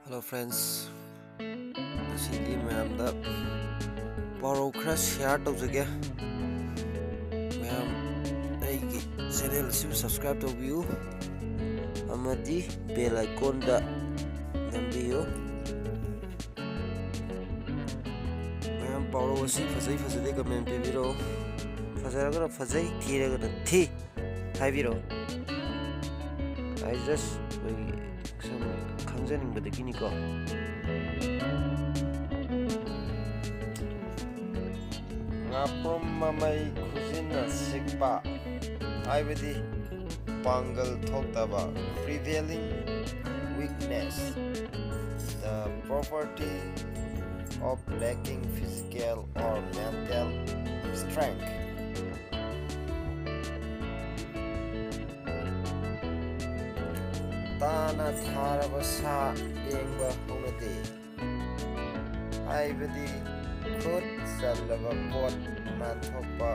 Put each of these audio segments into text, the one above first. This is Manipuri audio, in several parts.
Hello friends, ngasi mayamda paro khara share tawjage mayam aigi channel si subscribe tawbiyu amadi bell icon da nambiyo mayam paro asi fazai comment pebiro fazaraga fazai thiraga thi haibiro I just some khangjaningbadaginiko ngapom mamai khujina sikpa haibadi pangal thoktaba prevailing weakness, the property of lacking physical or mental strength. Tana tharaba sa yengba honade haibadi khut salaba pot nanthokpa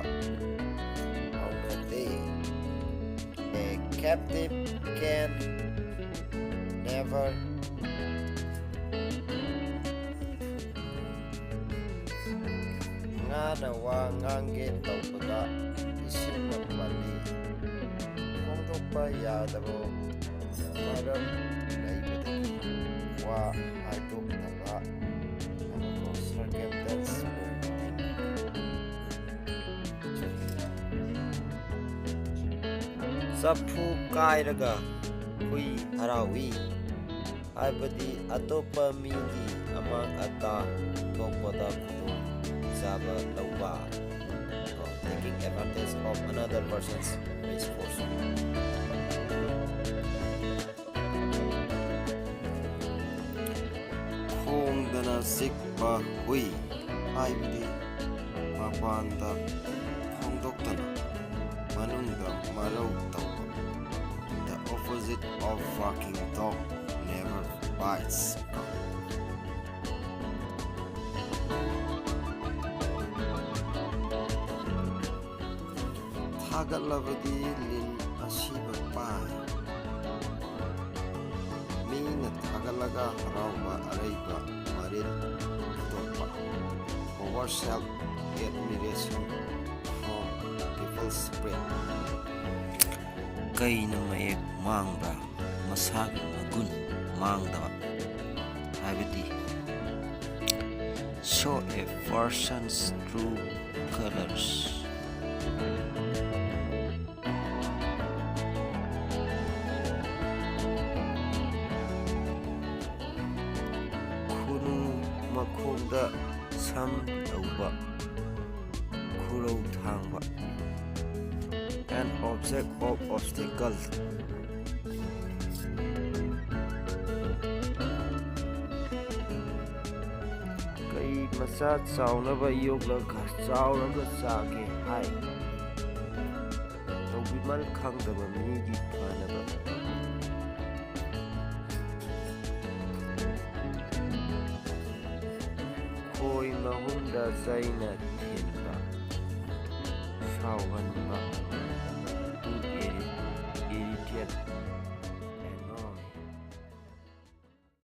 honade. A captive can never ngana wa ngange tawpada isinna pali hongdokpa yadabo maram laibadagi wa haidoknaba circumstance sapu kairaga hui harawi haibadi atopa migi amang ata thokpada khudum zaba lawa, taking advantage of another person's misfortune. Khongdana sikpa hui haibadi mapanda khongdoktana manungda marau tawba. The opposite of barking dog never bites. Thagalabadi lin asiba pai mina thagalaga harauba araiba maril topa over self admiration from people's spread. Kaina mayek mangba masagi magun mangdaba haibadi show a person's true colors. Khunu makhonda sam tawba khurau thangba an object of obstacle. Kai macha chaunaba yoglaga chauraga chage hai tawbimal khangdaba migi phanaba khoi mahunda zaina thinba shauhanba